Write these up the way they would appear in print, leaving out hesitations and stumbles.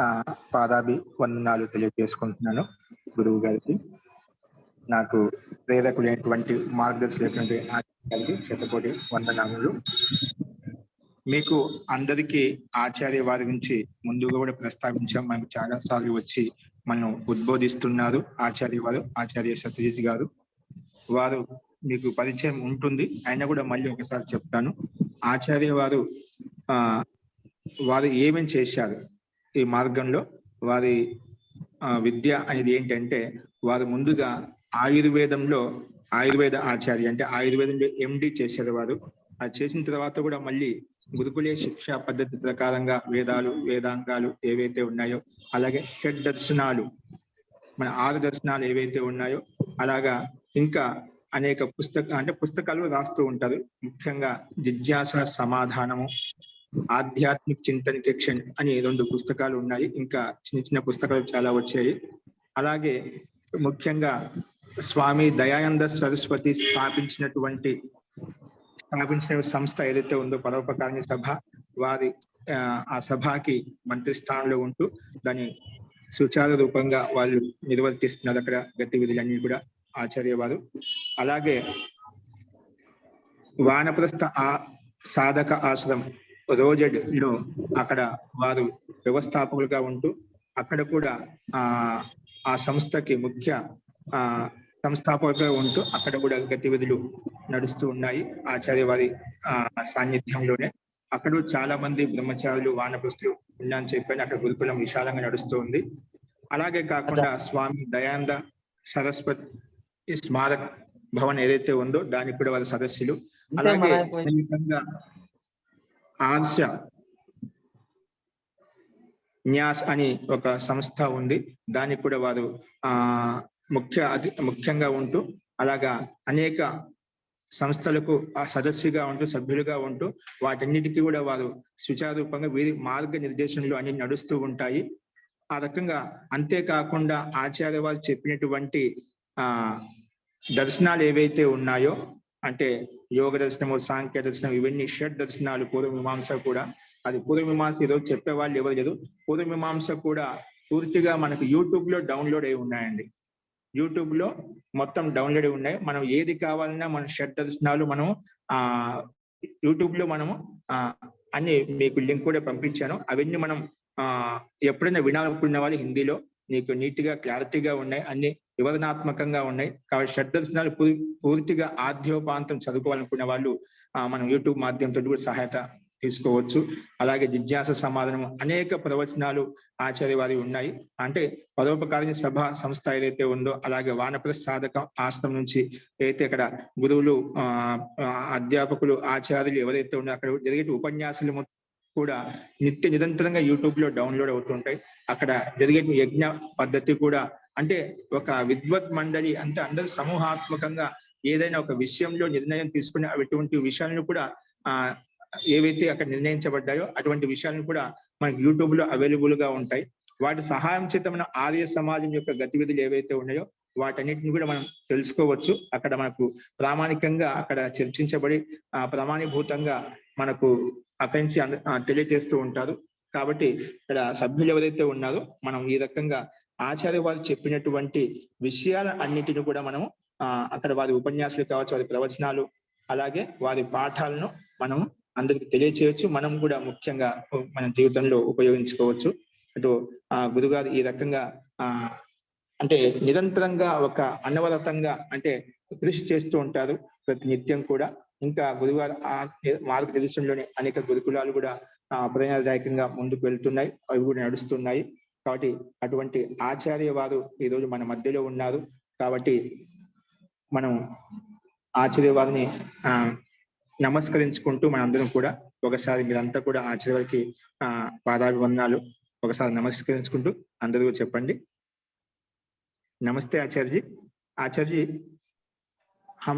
ఆ, పాదాభి వందనాలు తెలియజేసుకుంటున్నాను గురువు గారికి. నాకు ప్రేరకుడైనటువంటి మార్గదర్శకులైనటువంటి ఆచార్య గారికి శతకోటి వందనాలు. మీకు అందరికీ ఆచార్య వారి గురించి ముందుగా కూడా ప్రస్తావించాం. మనకు చాలా సార్లు వచ్చి మనం ఉద్బోధిస్తున్నారు ఆచార్య వారు, ఆచార్య సత్యజిత్ గారు. వారు మీకు పరిచయం ఉంటుంది, అయినా కూడా మళ్ళీ ఒకసారి చెప్తాను. ఆచార్య వారు వారు ఏమేమి చేశారు ఈ మార్గంలో, వారి విద్య అనేది ఏంటంటే, వారు ముందుగా ఆయుర్వేదంలో ఆయుర్వేద ఆచార్య, అంటే ఆయుర్వేదంలో ఎండి చేశారు వారు. అది చేసిన తర్వాత కూడా మళ్ళీ గురుకులే శిక్షా పద్ధతి ప్రకారంగా వేదాలు, వేదాంగాలు ఏవైతే ఉన్నాయో, అలాగే షడ్ దర్శనాలు, మన 6 దర్శనాలు ఏవైతే ఉన్నాయో, అలాగా ఇంకా అనేక పుస్తకాలు రాస్తూ ఉంటారు. ముఖ్యంగా జిజ్ఞాస సమాధానము, ఆధ్యాత్మిక చింతన శిక్షణ అని 2 పుస్తకాలు ఉన్నాయి. ఇంకా చిన్న చిన్న పుస్తకాలు చాలా వచ్చాయి. అలాగే ముఖ్యంగా స్వామి దయానంద సరస్వతి స్థాపించిన సంస్థ ఏదైతే ఉందో పరోపకారిణి సభ, వారి ఆ సభకి మంత్రి స్థానంలో ఉంటూ దాన్ని సుచారు రూపంగా వాళ్ళు నిర్వర్తిస్తున్నారు అక్కడ గతివిధులన్నీ కూడా ఆచార్య వారు. అలాగే వానప్రస్థ సాధక ఆశ్రమం రోజెడ్ లో అక్కడ వారు వ్యవస్థాపకులుగా ఉంటూ అక్కడ కూడా ఆ సంస్థకి ముఖ్య సంస్థాపకులుగా ఉంటూ అక్కడ కూడా గతివిధులు నడుస్తూ ఉన్నాయి ఆచార్య వారి సాన్నిధ్యంలోనే. అక్కడ చాలా మంది బ్రహ్మచారులు, వానప్రస్థులు ఉన్నారని చెప్పని అక్కడ గురుకులం విశాలంగా నడుస్తూ ఉంది. అలాగే కాకుండా స్వామి దయానంద సరస్వతి స్మారక భవన్ ఏదైతే ఉందో దానికి కూడా వారి సదస్సులు. అలాగే ఆర్ష న్యాస్ అని ఒక సంస్థ ఉంది, దానికి కూడా వారు ముఖ్యంగా ఉంటూ అలాగా అనేక సంస్థలకు సదస్సుగా ఉంటూ సభ్యులుగా ఉంటూ వాటన్నిటికీ కూడా వారు సుచారూపంగా వీరి మార్గ నిర్దేశంలో అన్ని నడుస్తూ ఉంటాయి. ఆ రకంగా అంతేకాకుండా ఆచార్య వారు చెప్పినటువంటి దర్శనాలు ఏవైతే ఉన్నాయో, అంటే యోగ దర్శనము, సాంఖ్య దర్శనం, ఇవన్నీ షడ్ దర్శనాలు, పూర్వమీమాంస కూడా. అది పూర్వమీమాంస ఈరోజు చెప్పే వాళ్ళు ఎవరు లేదు. పూర్వమీమాంస కూడా పూర్తిగా మనకు యూట్యూబ్ లో డౌన్లోడ్ అయి ఉన్నాయండి. యూట్యూబ్ లో మొత్తం డౌన్లోడ్ అయి ఉన్నాయి. మనం ఏది కావాలన్నా మన షడ్ దర్శనాలు మనం యూట్యూబ్ లో మనము అన్ని మీకు లింక్ కూడా పంపించాను. అవన్నీ మనం ఎప్పుడైనా వినాలనుకున్న వాళ్ళు హిందీలో నీకు నీట్ గా క్లారిటీగా ఉన్నాయి, అన్ని వివరణాత్మకంగా ఉన్నాయి. కాబట్టి షడ్ దర్శనాలు పూర్తిగా ఆద్యోపాంతం చదువుకోవాలనుకునే వాళ్ళు మనం యూట్యూబ్ మాధ్యమంతో కూడా సహాయత తీసుకోవచ్చు. అలాగే జిజ్ఞాస సమాధానం, అనేక ప్రవచనాలు ఆచార్య వారి ఉన్నాయి. అంటే పరోపకారిణి సభ సంస్థ ఏదైతే ఉందో, అలాగే వానప్రస్థ సాధక ఆశ్రమం నుంచి అయితే అక్కడ గురువులు, అధ్యాపకులు, ఆచార్యులు ఎవరైతే ఉన్నారో అక్కడ జరిగే ఉపన్యాసాలు కూడా నిరంతరంగా యూట్యూబ్ లో డౌన్లోడ్ అవుతుంటాయి. అక్కడ జరిగే యజ్ఞ పద్ధతి కూడా, అంటే ఒక విద్వత్ మండలి అంటే అందరూ సమూహాత్మకంగా ఏదైనా ఒక విషయంలో నిర్ణయం తీసుకునే అటువంటి విషయాలను కూడా ఏవైతే అక్కడ నిర్ణయించబడ్డాయో అటువంటి విషయాలను కూడా మనకి యూట్యూబ్ లో అవైలబుల్ గా ఉంటాయి. వాటి సహాయం చేత మన ఆర్య సమాజం యొక్క గతివిధులు ఏవైతే ఉన్నాయో వాటన్నిటిని కూడా మనం తెలుసుకోవచ్చు. అక్కడ మనకు ప్రామాణికంగా అక్కడ చర్చించబడి ప్రమాణీభూతంగా మనకు అక్కడి నుంచి తెలియజేస్తూ ఉంటారు. కాబట్టి ఇక్కడ సభ్యులు ఎవరైతే ఉన్నారో మనం ఈ రకంగా ఆచార్య వారు చెప్పినటువంటి విషయాల అన్నిటిని కూడా మనము అక్కడ వారి ఉపన్యాసాలు కావచ్చు, వారి ప్రవచనాలు, అలాగే వారి పాఠాలను మనం అందరికి తెలియచేయచ్చు. మనం కూడా ముఖ్యంగా మన జీవితంలో ఉపయోగించుకోవచ్చు. అటు గురుగారు ఈ రకంగా అంటే నిరంతరంగా ఒక అనవరతంగా అంటే కృషి చేస్తూ ఉంటారు ప్రతి నిత్యం కూడా. ఇంకా గురుగారు మార్గదర్శనంలోని అనేక గురుకులాలు కూడా ప్రేరణాదాయకంగా ముందుకు వెళ్తున్నాయి, అవి కూడా నడుస్తున్నాయి. కాబట్టి అటువంటి ఆచార్య వారు ఈరోజు మన మధ్యలో ఉన్నారు. కాబట్టి మనం ఆచార్య వారిని నమస్కరించుకుంటూ మనందరం కూడా ఒకసారి మీరంతా కూడా ఆచార్య వారికి పాదాభివందనాలు ఒకసారి నమస్కరించుకుంటూ అందరూ చెప్పండి. नमस्ते आचार्य जी। आचार्य जी, हम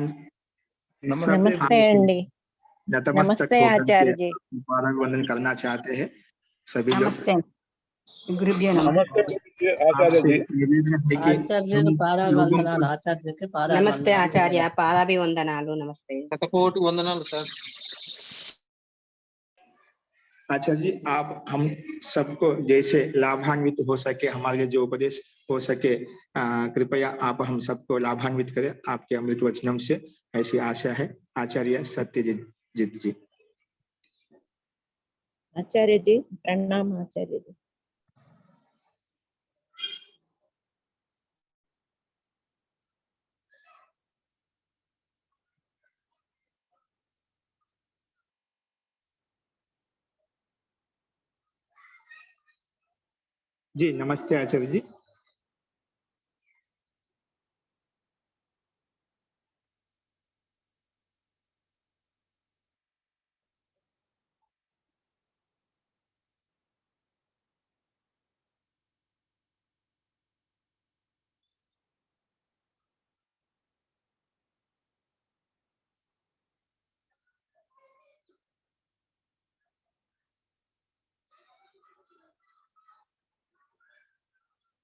नमस्ते अंडी। नमस्ते आचार्य जी। वंदन करना चाहते हैं सभी लोग। नमस्ते गुरुभ्यो नमः। नमस्ते आचार्य, पादाभिवंदनालु। नमस्ते, शतकोटि वंदनालु सर। आचार्य जी, आप हम सबको जैसे लाभान्वित हो सके, हमारे जो उपदेश हो सके, कृपया आप हम सबको लाभान्वित करें आपके अमृत वचनम से, ऐसी आशा है। आचार्य सत्यजीत जी। आचार्य जी प्रणाम। आचार्य जी जी नमस्ते आचार्य जी।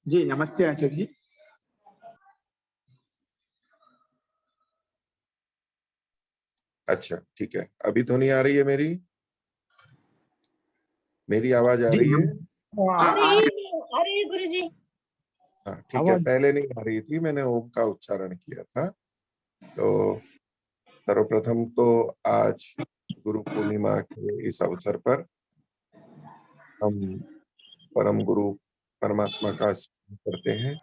जी नमस्ते आचार्य जी। अच्छा ठीक है, अभी तो नहीं आ रही है मेरी आवाज आ जी रही है? अरे गुरुजी हाँ ठीक है, पहले नहीं आ रही थी, मैंने ओम का उच्चारण किया था। तो सर्वप्रथम तो आज गुरु पूर्णिमा के इस अवसर पर हम परम गुरु परमात्मा का स्मरण करते हैं।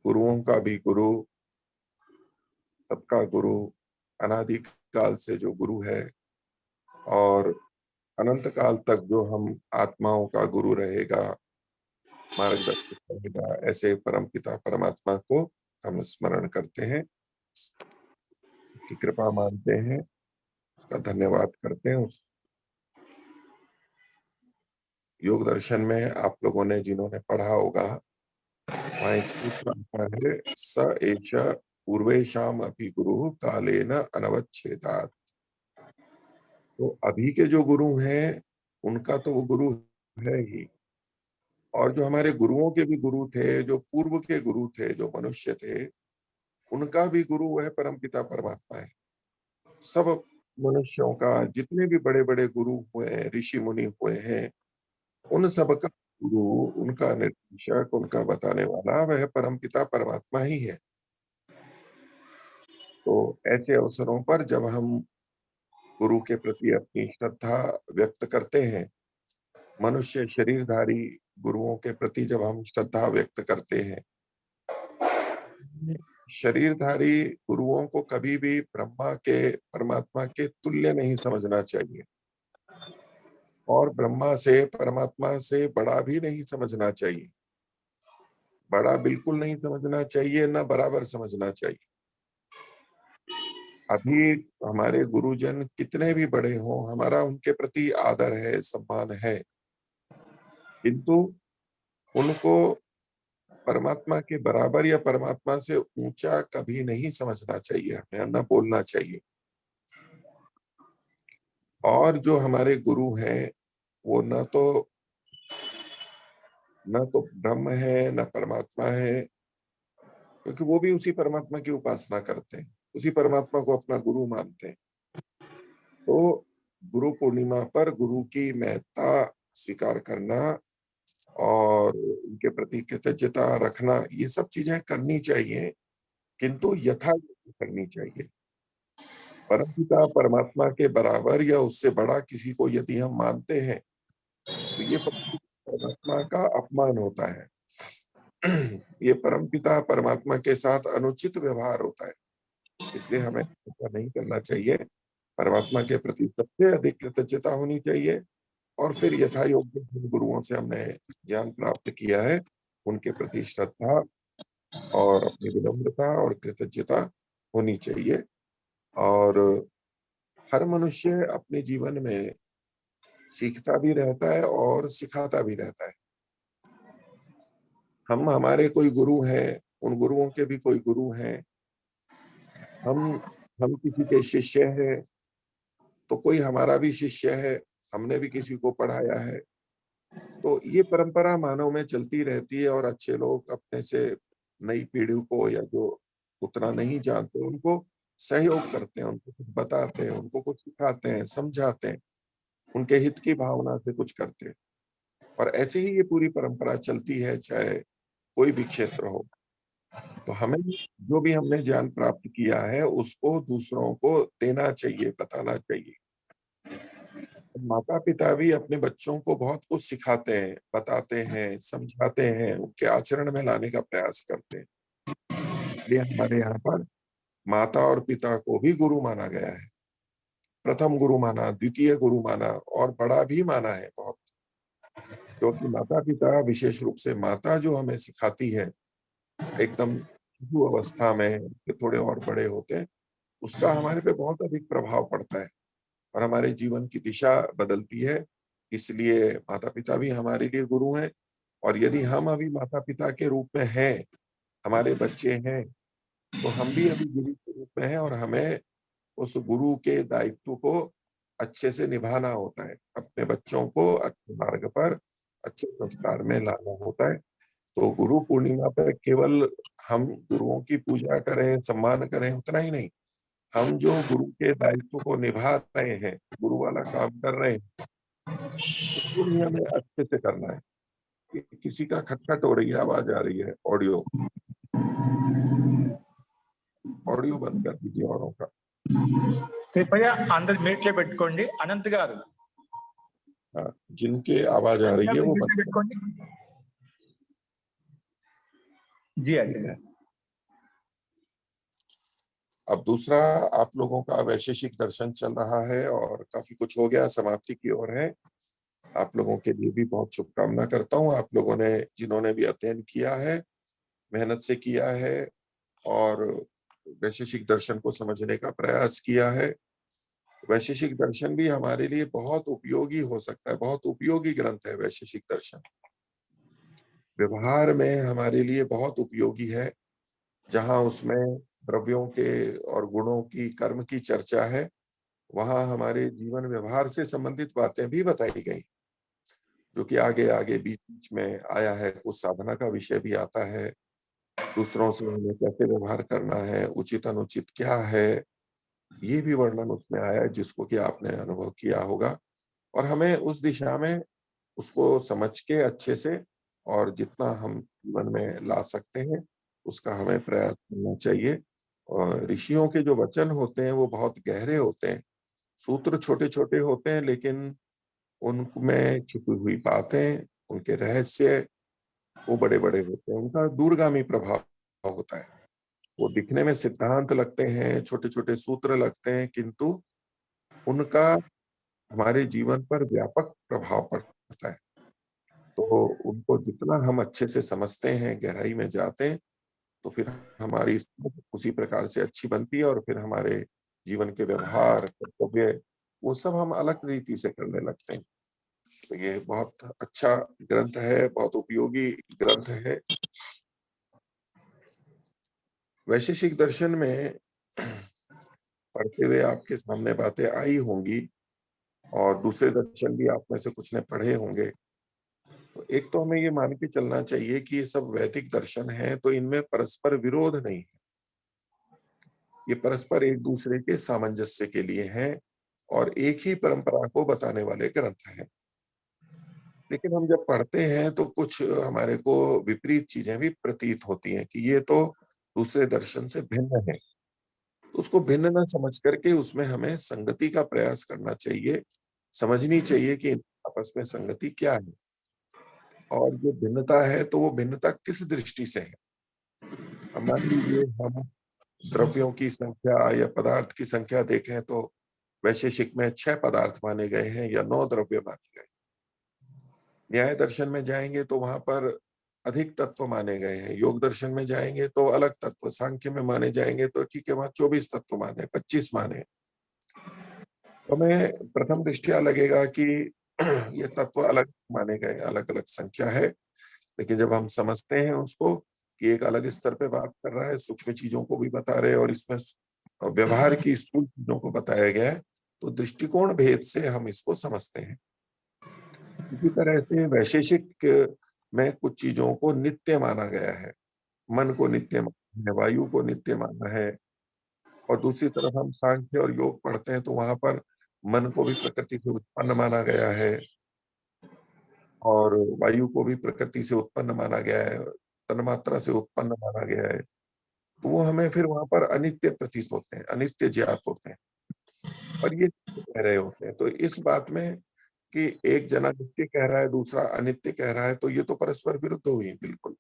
गुरुओं का भी गुरु, सबका गुरु, अनादि काल से जो गुरु है और अनंत काल तक जो हम आत्माओं का गुरु रहेगा, मार्गदर्शक रहेगा, ऐसे परम पिता परमात्मा को हम स्मरण करते हैं, की कृपा मानते हैं, उसका धन्यवाद करते हैं। योग दर्शन में आप लोगों ने जिन्होंने पढ़ा होगा, वहां एक सूत्र आता है, स एष पूर्वेशाम अपि गुरु कालेन अनवच्छेदात्। तो अभी के जो गुरु हैं उनका तो वो गुरु है ही, और जो हमारे गुरुओं के भी गुरु थे, जो पूर्व के गुरु थे, जो मनुष्य थे, उनका भी गुरु वह परमपिता परमात्मा है। सब मनुष्यों का जितने भी बड़े बड़े गुरु हुए हैं, ऋषि मुनि हुए हैं, उन सब का गुरु, उनका निर्देशक, उनका बताने वाला वह परमपिता परमात्मा ही है। तो ऐसे अवसरों पर जब हम गुरु के प्रति अपनी श्रद्धा व्यक्त करते हैं, मनुष्य शरीरधारी गुरुओं के प्रति जब हम श्रद्धा व्यक्त करते हैं, शरीरधारी गुरुओं को कभी भी ब्रह्मा के, परमात्मा के तुल्य नहीं समझना चाहिए, और ब्रह्मा से, परमात्मा से बड़ा भी नहीं समझना चाहिए। बड़ा बिल्कुल नहीं समझना चाहिए, ना बराबर समझना चाहिए। अभी हमारे गुरुजन कितने भी बड़े हों, हमारा उनके प्रति आदर है, सम्मान है, किंतु उनको परमात्मा के बराबर या परमात्मा से ऊंचा कभी नहीं समझना चाहिए, हमें न बोलना चाहिए। और जो हमारे गुरु हैं वो न तो ब्रह्म है, न परमात्मा है, क्योंकि वो भी उसी परमात्मा की उपासना करते हैं, उसी परमात्मा को अपना गुरु मानते हैं। तो गुरु पूर्णिमा पर गुरु की महत्ता स्वीकार करना और उनके प्रति कृतज्ञता रखना, ये सब चीजें करनी चाहिए, किंतु यथायोग्य करनी चाहिए। परमपिता परमात्मा के बराबर या उससे बड़ा किसी को यदि हम मानते हैं, तो ये परमात्मा का अपमान होता है। ये परमपिता परमात्मा के साथ अनुचित व्यवहार होता है, इसलिए हमें ऐसा नहीं करना चाहिए। परमात्मा के प्रति सबसे अधिक कृतज्ञता होनी चाहिए, और फिर यथा योग्य जिन गुरुओं से हमने ज्ञान प्राप्त किया है, उनके प्रति श्रद्धा और अपनी विनम्रता और कृतज्ञता होनी चाहिए। और हर मनुष्य अपने जीवन में सीखता भी रहता है और सिखाता भी रहता है। हमारे कोई गुरु हैं, उन गुरुओं के भी कोई गुरु हैं। हम किसी के शिष्य हैं, तो कोई हमारा भी शिष्य है, हमने भी किसी को पढ़ाया है। तो ये परंपरा मानव में चलती रहती है, और अच्छे लोग अपने से नई पीढ़ी को, या जो उतना नहीं जानते, उनको सहयोग करते हैं, उनको कुछ बताते हैं, उनको कुछ सिखाते हैं, समझाते हैं। उनके हित की भावना से कुछ करते। और ऐसे ही ये पूरी परंपरा चलती है, चाहे कोई भी क्षेत्र हो। तो हमें जो भी हमने ज्ञान प्राप्त किया है उसको दूसरों को देना चाहिए, बताना चाहिए। माता पिता भी अपने बच्चों को बहुत कुछ सिखाते हैं, बताते हैं, समझाते हैं, उनके आचरण में लाने का प्रयास करते हैं। इसलिए हमारे यहाँ पर माता और पिता को भी गुरु माना गया है। प्रथम गुरु माना, द्वितीय गुरु माना और बड़ा भी माना है बहुत। क्योंकि माता पिता, विशेष रूप से माता जो हमें सिखाती है एकदम शिशु अवस्था में, फिर थोड़े और बड़े होते हैं, उसका हमारे पे बहुत अधिक प्रभाव पड़ता है और हमारे जीवन की दिशा बदलती है। इसलिए माता पिता भी हमारे लिए गुरु हैं। और यदि हम अभी माता पिता के रूप में हैं, हमारे बच्चे हैं, तो हम भी अभी गुरु के रूप में हैं और हमें उस गुरु के दायित्व को अच्छे से निभाना होता है, अपने बच्चों को अच्छे मार्ग पर, अच्छे संस्कार में लाना होता है। तो गुरु पूर्णिमा पर केवल हम गुरुओं की पूजा करें, सम्मान करें, उतना ही नहीं, हम जो गुरु के दायित्व को निभा रहे हैं, गुरु वाला काम कर रहे हैं, उसको भी हमें अच्छे से करना है। किसी का खटखट हो रही है, आवाज आ रही है, ऑडियो ऑडियो बंद कर दीजिए औरों का। कृपया अंदर म्यूट లో పెట్టుకోండి అనంత్ గారు हाँ, जिनके आवाज आ रही है वो बंद। పెట్టుకోండి जी आचार्य। अब दूसरा, आप लोगों का वैशेषिक दर्शन चल रहा है और काफी कुछ हो गया, समाप्ति की ओर है। आप लोगों के लिए भी बहुत शुभकामना करता हूँ। आप लोगों ने, जिन्होंने भी अध्ययन किया है, मेहनत से किया है और वैशेषिक दर्शन को समझने का प्रयास किया है। वैशेषिक दर्शन भी हमारे लिए बहुत उपयोगी हो सकता है, बहुत उपयोगी ग्रंथ है वैशेषिक दर्शन। व्यवहार में हमारे लिए बहुत उपयोगी है। जहां उसमें द्रव्यों के और गुणों की, कर्म की चर्चा है, वहां हमारे जीवन व्यवहार से संबंधित बातें भी बताई गई, जो कि आगे आगे बीच बीच में आया है। कुछ साधना का विषय भी आता है, दूसरों से हमें कैसे व्यवहार करना है, उचित अनुचित क्या है, ये भी वर्णन उसमें आया है, जिसको कि आपने अनुभव किया होगा। और हमें उस दिशा में उसको समझ के अच्छे से और जितना हम जीवन में ला सकते हैं उसका हमें प्रयास करना चाहिए। और ऋषियों के जो वचन होते हैं वो बहुत गहरे होते हैं, सूत्र छोटे छोटे होते हैं, लेकिन उनमें छिपी हुई बातें, उनके रहस्य वो बड़े बड़े होते हैं, उनका दूरगामी प्रभाव होता है। वो दिखने में सिद्धांत लगते हैं, छोटे छोटे सूत्र लगते हैं, किंतु उनका हमारे जीवन पर व्यापक प्रभाव पड़ता है। तो उनको जितना हम अच्छे से समझते हैं, गहराई में जाते हैं, तो फिर हमारी समझ उसी प्रकार से अच्छी बनती है और फिर हमारे जीवन के व्यवहार, कर्तव्य, वो सब हम अलग रीति से करने लगते हैं। तो ये बहुत अच्छा ग्रंथ है, बहुत उपयोगी ग्रंथ है। वैशेषिक दर्शन में पढ़ते हुए आपके सामने बातें आई होंगी और दूसरे दर्शन भी आप में से कुछ ने पढ़े होंगे। तो एक तो हमें ये मान के चलना चाहिए कि ये सब वैदिक दर्शन है, तो इनमें परस्पर विरोध नहीं है, ये परस्पर एक दूसरे के सामंजस्य के लिए हैं और एक ही परंपरा को बताने वाले ग्रंथ हैं। लेकिन हम जब पढ़ते हैं तो कुछ हमारे को विपरीत चीजें भी प्रतीत होती हैं कि ये तो दूसरे दर्शन से भिन्न है। तो उसको भिन्न न समझ करके उसमें हमें संगति का प्रयास करना चाहिए, समझनी चाहिए कि आपस में संगति क्या है और जो भिन्नता है तो वो भिन्नता किस दृष्टि से है। अब मान लीजिए हम द्रव्यों की संख्या या पदार्थ की संख्या देखें तो वैशेषिक में 6 पदार्थ माने गए हैं या 9 द्रव्य माने गए। न्याय दर्शन में जाएंगे तो वहां पर अधिक तत्व माने गए हैं, योग दर्शन में जाएंगे तो अलग तत्व, सांख्य में माने जाएंगे तो ठीक है, वहां 24 तत्व माने, 25 माने। तो हमें प्रथम दृष्टया लगेगा कि ये तत्व अलग माने गए, अलग अलग संख्या है। लेकिन जब हम समझते हैं उसको कि एक अलग स्तर पे बात कर रहा है, सूक्ष्म चीजों को भी बता रहे हैं और इसमें व्यवहार की स्थूल चीजों को बताया गया है, तो दृष्टिकोण भेद से हम इसको समझते हैं। इसी तरह से वैशेषिक में कुछ चीजों को नित्य माना गया है, मन को नित्य माना है, वायु को नित्य माना है। और दूसरी तरफ हम सांख्य और योग पढ़ते हैं तो वहां पर मन को भी प्रकृति से उत्पन्न माना गया है और वायु को भी प्रकृति से उत्पन्न माना गया है, तन्मात्रा से उत्पन्न माना गया है, तो वो हमें फिर वहां पर अनित्य प्रतीत होते हैं, अनित्य ज्ञात होते हैं और ये कह रहे होते हैं। तो इस बात में कि एक जना नित्य कह रहा है, दूसरा अनित्य कह रहा है, तो ये तो परस्पर विरुद्ध हुई बिल्कुल।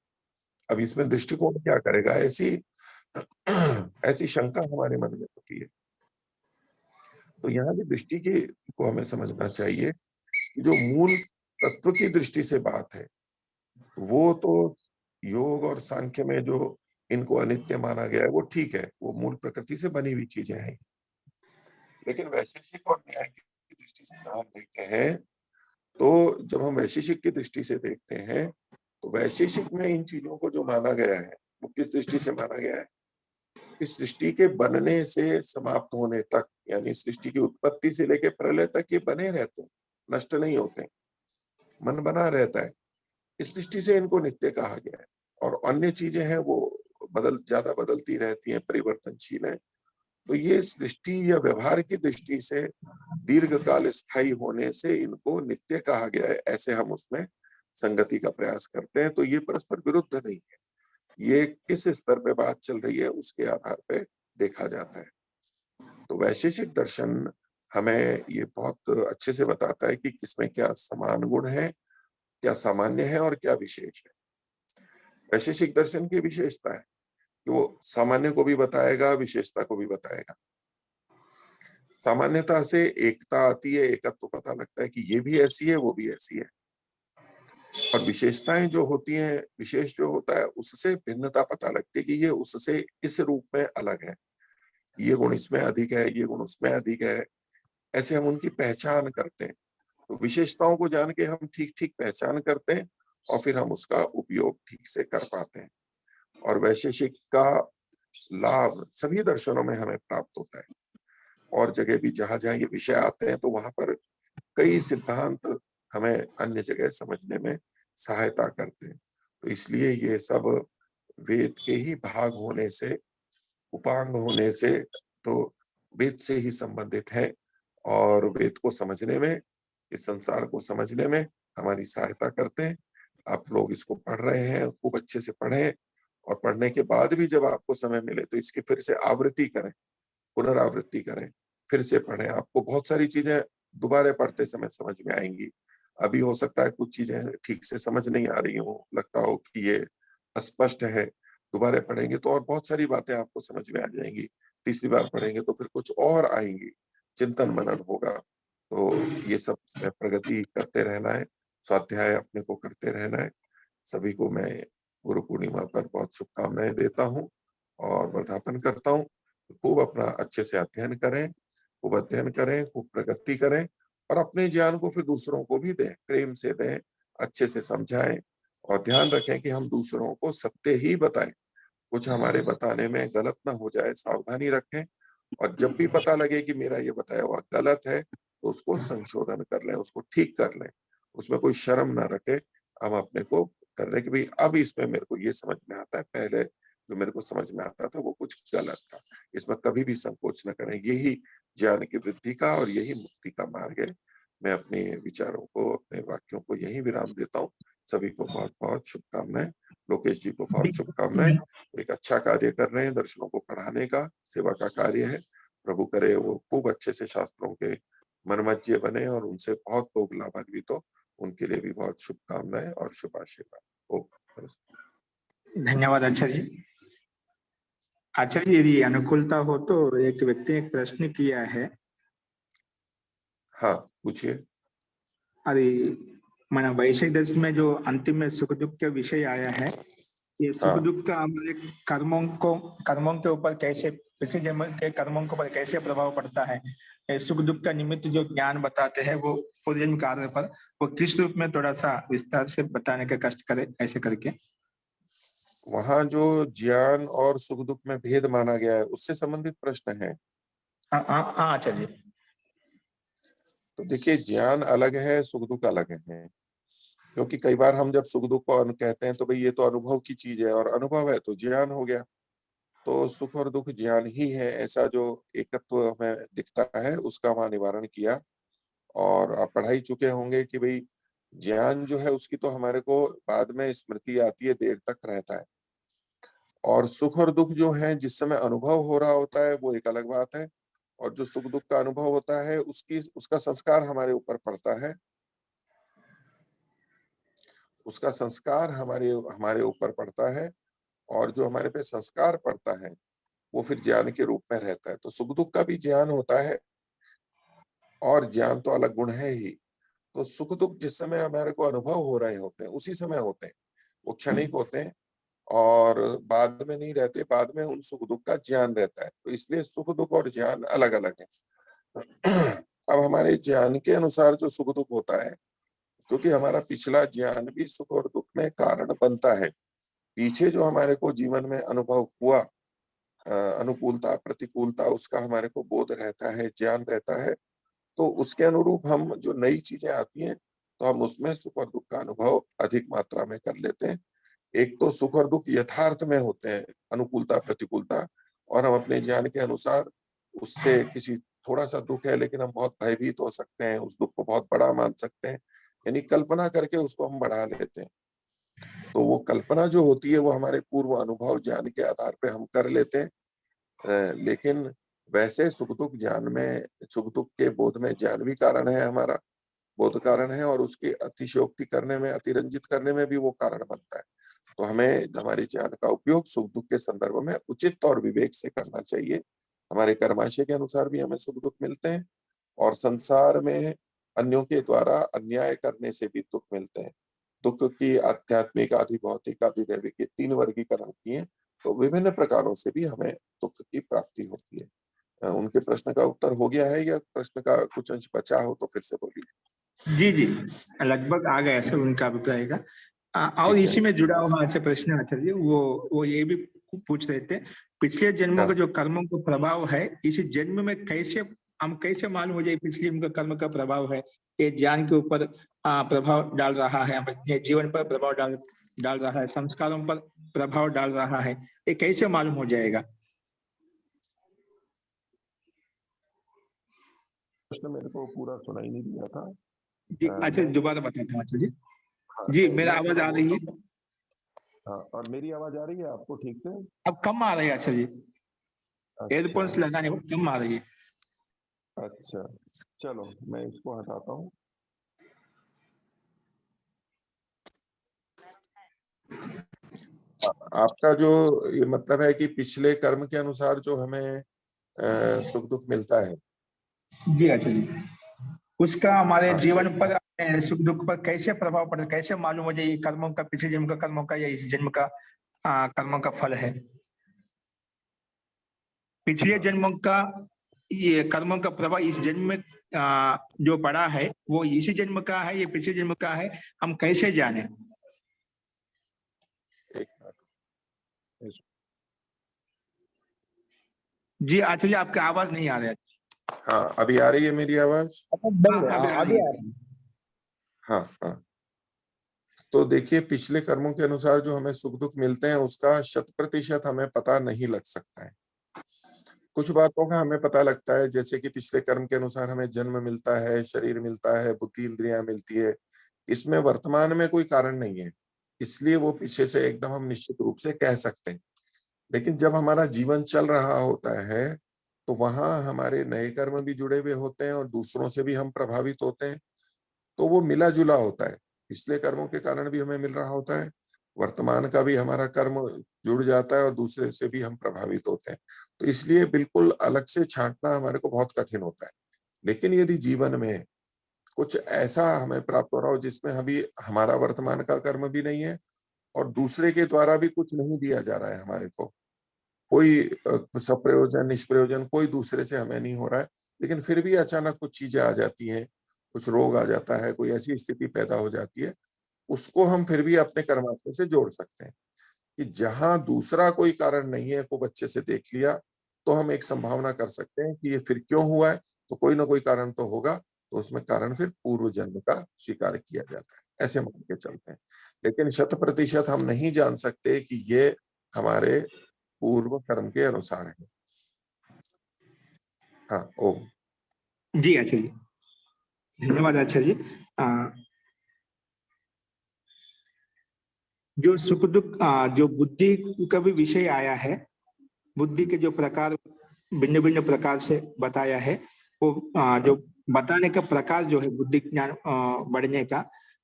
अब इसमें दृष्टिकोण क्या करेगा, ऐसी ऐसी शंका हमारे मन में होती है। तो यहाँ की दृष्टि को हमें समझना चाहिए कि जो मूल तत्व की दृष्टि से बात है वो तो योग और सांख्य में जो इनको अनित्य माना गया है वो ठीक है, वो मूल प्रकृति से बनी हुई चीजें हैं। लेकिन वैशेषिक और न्याय की दृष्टि से जब हम देखते हैं, तो जब हम वैशेषिक की दृष्टि से देखते हैं तो वैशेषिक में इन चीजों को जो माना गया है वो किस दृष्टि से माना गया है, इस सृष्टि के बनने से समाप्त होने तक, यानी सृष्टि की उत्पत्ति से लेकर प्रलय तक ये बने रहते हैं, नष्ट नहीं होते, मन बना रहता है। इस दृष्टि से इनको नित्य कहा गया है। और अन्य चीजें हैं वो ज्यादा बदलती रहती हैं, परिवर्तनशील है। तो ये सृष्टि या व्यवहार की दृष्टि से दीर्घ काल स्थायी होने से इनको नित्य कहा गया है, ऐसे हम उसमें संगति का प्रयास करते हैं। तो ये परस्पर विरुद्ध नहीं है, ये किस स्तर पे बात चल रही है उसके आधार पे देखा जाता है। तो वैशेषिक दर्शन हमें ये बहुत अच्छे से बताता है कि किसमें क्या समान गुण है, क्या सामान्य है और क्या विशेष है। वैशेषिक दर्शन की विशेषता है कि वो सामान्य को भी बताएगा, विशेषता को भी बताएगा। सामान्यता से एकता आती है, एकत्व पता लगता है कि ये भी ऐसी है, वो भी ऐसी है। और विशेषताएं जो होती हैं, विशेष जो होता है, उससे भिन्नता पता लगती है कि ये उससे इस रूप में अलग है, ये गुण इसमें अधिक है, ये गुण उसमें अधिक है, ऐसे हम उनकी पहचान करते हैं। तो विशेषताओं को जान के हम ठीक ठीक पहचान करते हैं और फिर हम उसका उपयोग ठीक से कर पाते हैं। और वैशेषिक का लाभ सभी दर्शनों में हमें प्राप्त होता है। और जगह भी जहां जहां ये विषय आते हैं तो वहां पर कई सिद्धांत हमें अन्य जगह समझने में सहायता करते हैं। तो इसलिए ये सब वेद के ही भाग होने से, उपांग होने से, तो वेद से ही संबंधित है और वेद को समझने में, इस संसार को समझने में हमारी सहायता करते हैं। आप लोग इसको पढ़ रहे हैं, खूब अच्छे से पढ़ें और पढ़ने के बाद भी जब आपको समय मिले तो इसकी फिर से आवृत्ति करें, पुनरावृत्ति करें, फिर से पढ़ें। आपको बहुत सारी चीजें दोबारा पढ़ते समय समझ में आएंगी। अभी हो सकता है कुछ चीजें ठीक से समझ नहीं आ रही हो, लगता हो कि ये अस्पष्ट है, दोबारा पढ़ेंगे तो और बहुत सारी बातें आपको समझ में आ जाएंगी। तीसरी बार पढ़ेंगे तो फिर कुछ और आएंगी, चिंतन मनन होगा। तो ये सब इसमें प्रगति करते रहना है, स्वाध्याय अपने को करते रहना है। सभी को मैं गुरु पूर्णिमा पर बहुत शुभकामनाएं देता हूँ और वर्धापन करता हूँ। खूब अपना अच्छे से अध्ययन करें, खूब अध्ययन करें, खूब प्रगति करें और अपने ज्ञान को फिर दूसरों को भी दें, प्रेम से दें, अच्छे से समझाएं और ध्यान रखें कि हम दूसरों को सत्य ही बताएं, कुछ हमारे बताने में गलत ना हो जाए, सावधानी रखें। और जब भी पता लगे कि मेरा ये बताया हुआ गलत है तो उसको संशोधन कर लें, उसको ठीक कर लें, उसमें कोई शर्म ना रखें। हम अपने को कर रहे कि भाई अब इसमें मेरे को ये समझ में आता है, पहले जो मेरे को समझ में आता था वो कुछ गलत था। इसमें कभी भी संकोच न करें, यही ज्ञान की वृद्धि का और यही मुक्ति का मार्ग है। मैं अपने विचारों को, अपने वाक्यों को यही विराम देता हूँ। सभी को बहुत बहुत शुभकामनाएं। लोकेश जी को बहुत शुभकामनाएं। एक अच्छा कार्य कर रहे हैं, दर्शनों को पढ़ाने का सेवा का कार्य है। प्रभु करे वो खूब अच्छे से शास्त्रों के मनमज्जे बने और उनसे बहुत लोग लाभान्वित हो। उनके लिए भी बहुत शुभकामनाएं और शुभाशीर्वाद। ओम नमस्ते। धन्यवाद आचार्य जी। आचार्य जी, यदि अनुकूलता हो तो एक व्यक्ति एक प्रश्न किया है। हाँ पूछिए। अरे मन वैशेषिक दर्शन में जो अंतिम में सुख दुख के विषय आया है, ये सुख हाँ दुख का हमारे कर्मों के ऊपर कैसे, पिछले जन्म के कर्मों के ऊपर कैसे प्रभाव पड़ता है। ये सुख दुख का निमित्त जो ज्ञान बताते हैं वो पूर्व जन्म कार्य पर, वो किस रूप में थोड़ा सा विस्तार से बताने का कष्ट करे, ऐसे करके। वहां जो ज्ञान और सुख दुख में भेद माना गया है उससे संबंधित प्रश्न है। हाँ हाँ हाँ आचार्य जी। तो देखिए, ज्ञान अलग है, सुख दुख अलग है। क्योंकि कई बार हम जब सुख दुख को कहते हैं तो भाई ये तो अनुभव की चीज है, और अनुभव है तो ज्ञान हो गया। तो सुख और दुख ज्ञान ही है, ऐसा जो एकत्व हमें दिखता है उसका वहां निवारण किया। और आप पढ़ा ही चुके होंगे कि भाई ज्ञान जो है उसकी तो हमारे को बाद में स्मृति आती है, देर तक रहता है। और सुख और दुख जो है जिस समय अनुभव हो रहा होता है वो एक अलग बात है। और जो सुख दुख का अनुभव होता है उसका संस्कार हमारे ऊपर पड़ता है, उसका संस्कार हमारे हमारे ऊपर पड़ता है। और जो हमारे पे संस्कार पड़ता है वो फिर ज्ञान के रूप में रहता है। तो सुख दुख का भी ज्ञान होता है, और ज्ञान तो अलग गुण है ही। तो सुख दुख जिस समय हमारे को अनुभव हो रहे होते हैं उसी समय होते हैं, वो क्षणिक होते हैं और बाद में नहीं रहते, बाद में उन सुख दुख का ज्ञान रहता है। तो इसलिए सुख दुख और ज्ञान अलग अलग है। अब हमारे ज्ञान के अनुसार जो सुख दुख होता है, क्योंकि हमारा पिछला ज्ञान भी सुख और दुख में कारण बनता है। पीछे जो हमारे को जीवन में अनुभव हुआ, अनुकूलता प्रतिकूलता, उसका हमारे को बोध रहता है, ज्ञान रहता है। तो उसके अनुरूप हम जो नई चीजें आती हैं तो हम उसमें सुख और दुख का अनुभव अधिक मात्रा में कर लेते हैं। एक तो सुख और दुख यथार्थ में होते हैं, अनुकूलता प्रतिकूलता, और हम अपने ज्ञान के अनुसार उससे किसी थोड़ा सा दुख है लेकिन हम बहुत भयभीत हो सकते हैं, उस दुख को बहुत बड़ा मान सकते हैं, यानी कल्पना करके उसको हम बढ़ा लेते हैं। तो वो कल्पना जो होती है वो हमारे पूर्व अनुभव ज्ञान के आधार पे हम कर लेते हैं। लेकिन वैसे सुख दुख ज्ञान में, सुख दुख के बोध में ज्ञान भी कारण है, हमारा बोध कारण है, और उसकी अतिशयोक्ति करने में, अतिरंजित करने में भी वो कारण बनता है। तो हमें हमारे ज्ञान का उपयोग सुख दुख के संदर्भ में उचित और विवेक से करना चाहिए। हमारे कर्माशय के अनुसार भी हमें सुख दुख मिलते हैं, और संसार में अन्यों के द्वारा अन्याय करने से भी दुख मिलते हैं। दुख की आध्यात्मिक, आदि भौतिक, आदि दैविक, ये 3 वर्गीकरण किए, तो विभिन्न प्रकारों से भी हमें दुख की प्राप्ति होती है। उनके प्रश्न का उत्तर हो गया है या प्रश्न का कुछ अंश बचा हो तो फिर से बोलिए। जी जी, लगभग आ गया सर उनका अभिप्राय का। और ठीक है। इसी में जुड़ा हुआ अच्छा प्रश्न आचार्य, वो ये भी पूछ रहे थे, पिछले जन्मों हाँ, का जो कर्मों का प्रभाव है इस जन्म में कैसे, हम कैसे मालूम हो जाए पिछले जन्म का कर्म का प्रभाव है, ये ज्ञान के ऊपर प्रभाव डाल रहा है, अपने जीवन पर प्रभाव डाल डाल रहा है, संस्कारों पर प्रभाव डाल रहा है, ये कैसे मालूम हो जाएगा? प्रश्न मेरे को पूरा सुनाई नहीं दिया था। जी अच्छा, मैं दोबारा बताता हूँ अच्छा जी। हाँ, जी, मेरा मैं आवाज थोड़ा आ रही बोलता है? हूँ। हाँ, और मेरी आवाज आ रही है आपको ठीक से? अब कम आ रही है अच्छा जी, अच्छा, एयरफोन्स लगाने पर कम आ रही है। अच्छा, चलो मैं इसको हटाता हूँ। आपका जो ये मतलब है कि पिछले कर्म के अनुसार जो हमें सुख दुख मिलता है। जी अच्छा जी, उसका हमारे हाँ, जीवन पर, सुख दुख पर कैसे प्रभाव पड़ता है, कैसे मालूम हो जाए ये कर्मों का, पिछले जन्म का कर्मों का या इस जन्म का कर्मों का फल है? पिछले हाँ, जन्मों का ये कर्मों का प्रभाव इस जन्म में जो पड़ा है वो इसी जन्म का है, ये पिछले जन्म का है, हम कैसे जाने? एक मिनट। जी अच्छा जी, आपका आवाज नहीं आ रहा है। हाँ, अभी आ रही है मेरी आवाज? हाँ, अभी आ रही है। हाँ, हाँ। तो देखिए, पिछले कर्मों के अनुसार जो हमें सुख दुख मिलते हैं उसका 100% हमें पता नहीं लग सकता है। कुछ बातों का हमें पता लगता है, जैसे कि पिछले कर्म के अनुसार हमें जन्म मिलता है, शरीर मिलता है, बुद्धि इंद्रियां मिलती है। इसमें वर्तमान में कोई कारण नहीं है, इसलिए वो पीछे से एकदम हम निश्चित रूप से कह सकते हैं। लेकिन जब हमारा जीवन चल रहा होता है तो वहां हमारे नए कर्म भी जुड़े हुए होते हैं और दूसरों से भी हम प्रभावित होते हैं। तो वो मिला जुला होता है, पिछले कर्मों के कारण भी हमें मिल रहा होता है, वर्तमान का भी हमारा कर्म जुड़ जाता है और दूसरे से भी हम प्रभावित होते हैं। तो इसलिए बिल्कुल अलग से छांटना हमारे को बहुत कठिन होता है। लेकिन यदि जीवन में कुछ ऐसा हमें प्राप्त हो रहा हो जिसमें अभी हमारा वर्तमान का कर्म भी नहीं है और दूसरे के द्वारा भी कुछ नहीं दिया जा रहा है हमारे को, कोई सप्रयोजन निष्प्रयोजन कोई दूसरे से हमें नहीं हो रहा है, लेकिन फिर भी अचानक कुछ चीजें आ जाती हैं, कुछ रोग आ जाता है, कोई ऐसी स्थिति पैदा हो जाती है, उसको हम फिर भी अपने कर्माशय से जोड़ सकते हैं। कि जहां दूसरा कोई कारण नहीं है, को बच्चे से देख लिया, तो हम एक संभावना कर सकते हैं कि ये फिर क्यों हुआ है, तो कोई ना कोई कारण तो होगा, तो उसमें कारण फिर पूर्व जन्म का स्वीकार किया जाता है, ऐसे मान के चलते हैं। लेकिन 100% हम नहीं जान सकते कि ये हमारे पूर्व कर्म के अनुसार है। हाँ, ओम। जी आचार्य जी, धन्यवाद आचार्य जी। जो सुख दुख जो बुद्धि का भी विषय आया है, बुद्धि के जो प्रकार भिन्न भिन्न प्रकार से बताया है, वो जो बताने का प्रकार जो है बुद्धि ज्ञान बढ़ने का,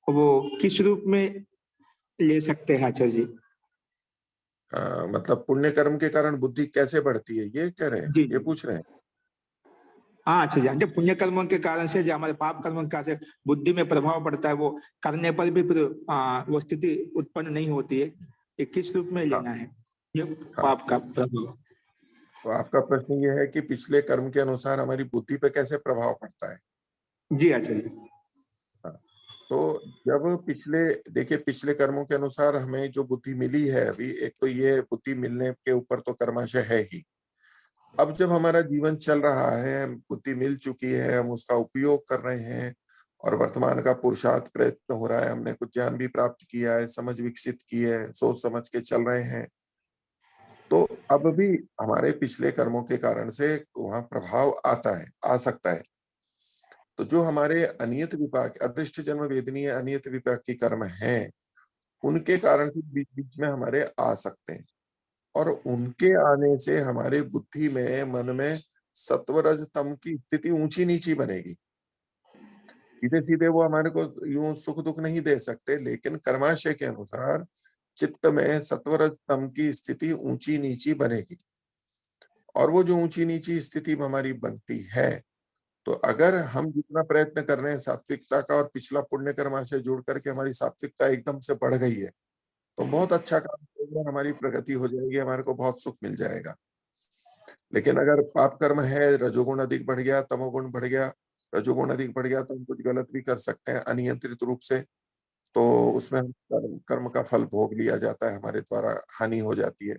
वो किस रूप में ले सकते हैं आचार्य जी? मतलब पुण्य कर्म के कारण बुद्धि कैसे बढ़ती है, ये कह रहे हैं, जी ये पूछ रहे हैं? हाँ अच्छा जी, पुण्य कर्मों के कारण से जो हमारे पाप कर्मों का से बुद्धि में प्रभाव पड़ता है, वो करने पर भी फिर वो स्थिति उत्पन्न नहीं होती है, ये किस रूप में हाँ, लेना है ये हाँ। पाप का प्रभाव? तो आपका प्रश्न ये है कि पिछले कर्म के अनुसार हमारी बुद्धि पे कैसे प्रभाव पड़ता है? जी आचार्य जी। हाँ, तो जब देखिए पिछले कर्मों के अनुसार हमें जो बुद्धि मिली है अभी, एक तो ये बुद्धि मिलने के ऊपर तो कर्माशय है ही। अब जब हमारा जीवन चल रहा है, बुद्धि मिल चुकी है, हम उसका उपयोग कर रहे हैं और वर्तमान का पुरुषार्थ प्रयत्न हो रहा है, हमने कुछ ज्ञान भी प्राप्त किया है, समझ विकसित की है, सोच समझ के चल रहे हैं, तो अब भी हमारे पिछले कर्मों के कारण से वहां प्रभाव आता है, आ सकता है। तो जो हमारे अनियत विपाक, अदृष्ट जन्म वेदनीय अनियत विपाक की कर्म हैं, उनके कारण से बीच बीच में हमारे आ सकते हैं, और उनके आने से हमारे बुद्धि में, मन में सत्वरज तम की स्थिति ऊंची नीची बनेगी। सीधे सीधे वो हमारे को यूं सुख दुख नहीं दे सकते, लेकिन कर्माशय के अनुसार चित्त में सत्वरज तम की स्थिति ऊंची नीची बनेगी। और वो जो ऊंची नीची स्थिति हमारी बनती है, तो अगर हम जितना प्रयत्न कर रहे हैं सात्विकता का, और पिछला पुण्य कर्माशय जोड़ करके हमारी सात्विकता एकदम से बढ़ गई है, तो बहुत अच्छा काम करेंगे, हमारी प्रगति हो जाएगी, हमारे को बहुत सुख मिल जाएगा। लेकिन अगर पाप कर्म है, रजोगुण अधिक बढ़ गया, तमोगुण बढ़ गया, रजोगुण अधिक बढ़ गया, तो हम कुछ गलत भी कर सकते हैं अनियंत्रित रूप से, तो उसमें हम कर्म का फल भोग लिया जाता है, हमारे द्वारा हानि हो जाती है।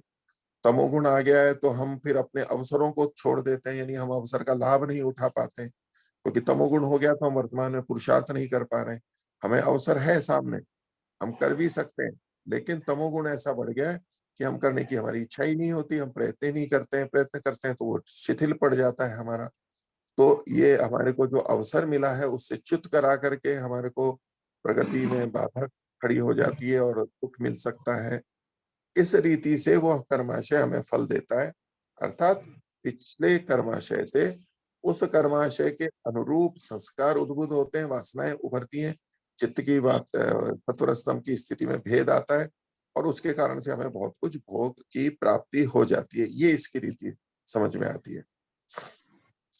तमोगुण आ गया है तो हम फिर अपने अवसरों को छोड़ देते हैं, यानी हम अवसर का लाभ नहीं उठा पाते हैं, क्योंकि तमोगुण हो गया तो हम वर्तमान में पुरुषार्थ नहीं कर पा रहे हैं। हमें अवसर है सामने, हम कर भी सकते हैं, लेकिन तमोगुण ऐसा बढ़ गया है कि हम करने की हमारी इच्छा ही नहीं होती, हम प्रयत्न ही नहीं करते हैं, प्रयत्न करते हैं तो वो शिथिल पड़ जाता है हमारा। तो ये हमारे को जो अवसर मिला है उससे च्युत करा करके हमारे को प्रगति में बाधा खड़ी हो जाती है और दुख मिल सकता है। इस रीति से वह कर्माशय हमें फल देता है, अर्थात पिछले कर्माशय से उस कर्माशय के अनुरूप संस्कार उद्भूत होते हैं, वासनाएं उभरती हैं, चित्त की बात सत्वरस्तम की स्थिति में भेद आता है, और उसके कारण से हमें बहुत कुछ भोग की प्राप्ति हो जाती है। ये इसकी रीति समझ में आती है।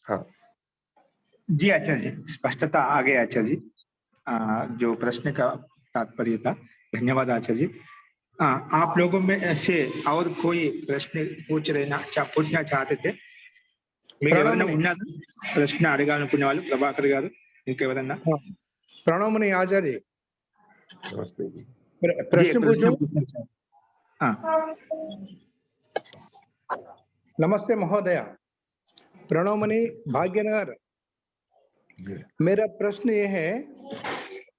हाँ जी आचार्य जी, स्पष्टता आ गया आचार्य जी। जो प्रश्न का तात्पर्य था, धन्यवाद आचार्य जी। आप लोगों में से और कोई प्रश्न पूछना चाहते थे? మీరు ఎవరైనా ఉన్నారు ప్రశ్న అడగాలనుకునే వాళ్ళు? ప్రభాకర్ గారు, ఇంకెవరన్నా? प्रणमनी आचार्य नमस्ते जी। प्रश्न पूछूं? पूछना चाहते? हाँ नमस्ते महोदय, प्रणमनी भाग्यनगर। मेरा प्रश्न ये है,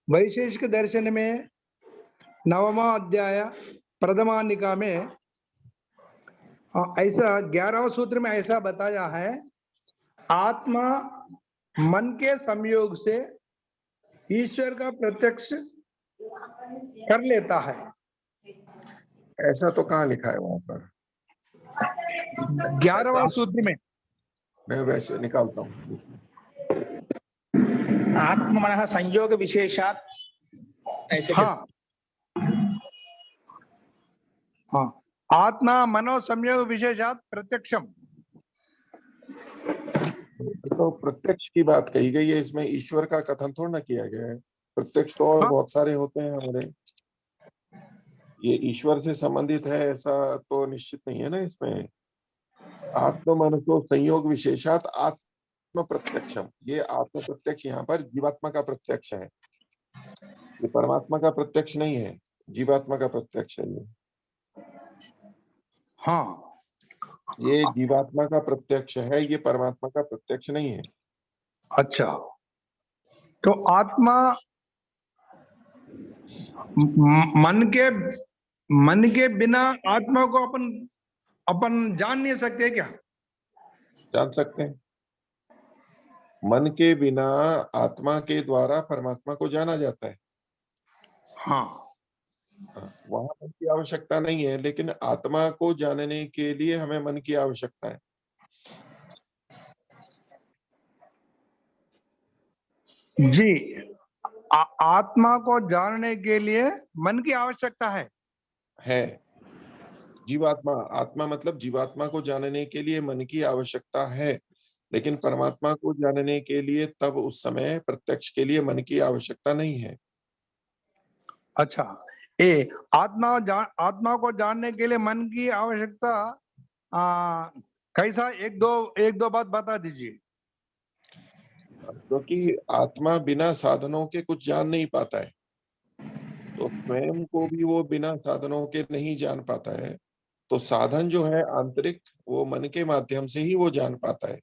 वैशेषिक दर्शन में 9वां अध्याय प्रथमानिका में ऐसा 11वां सूत्र में ऐसा बताया है, आत्मा मन के संयोग से ईश्वर का प्रत्यक्ष कर लेता है। ऐसा तो कहाँ लिखा है वहां पर? 11वां सूत्र में मैं वैसे निकालता हूँ। आत्मनः संयोग विशेषात् ऐसे हाँ हाँ, आत्मा मनो संयोग विशेषात् प्रत्यक्षम। तो प्रत्यक्ष की बात कही गई है, इसमें ईश्वर का कथन थोड़ा ना किया गया है। प्रत्यक्ष तो और बहुत सारे होते हैं हमारे, ये ईश्वर से संबंधित है ऐसा तो निश्चित नहीं है ना इसमें। आत्म मन को संयोग विशेषात आत्म प्रत्यक्षम, ये आत्म प्रत्यक्ष यहाँ पर जीवात्मा का प्रत्यक्ष है, ये परमात्मा का प्रत्यक्ष नहीं है, जीवात्मा का प्रत्यक्ष है ये। हाँ, ये जीवात्मा का प्रत्यक्ष है, ये परमात्मा का प्रत्यक्ष नहीं है। अच्छा, तो आत्मा मन के बिना आत्मा को अपन अपन जान नहीं सकते क्या? जान सकते हैं। मन के बिना आत्मा के द्वारा परमात्मा को जाना जाता है। हाँ, वहां मन की आवश्यकता नहीं है, लेकिन आत्मा को जानने के लिए हमें मन की आवश्यकता है। जी। आत्मा को जानने के लिए मन की आवश्यकता है। जीवात्मा, आत्मा मतलब जीवात्मा को जानने के लिए मन की आवश्यकता है, लेकिन परमात्मा को जानने के लिए तब उस समय प्रत्यक्ष के लिए मन की आवश्यकता नहीं है। अच्छा, आत्मा को जानने के लिए मन की आवश्यकता कैसा? एक दो बात बता दीजिए। क्योंकि आत्मा बिना साधनों के कुछ जान नहीं पाता है, तो स्वयं को भी वो बिना साधनों के नहीं जान पाता है। तो साधन जो है आंतरिक, वो मन के माध्यम से ही वो जान पाता है।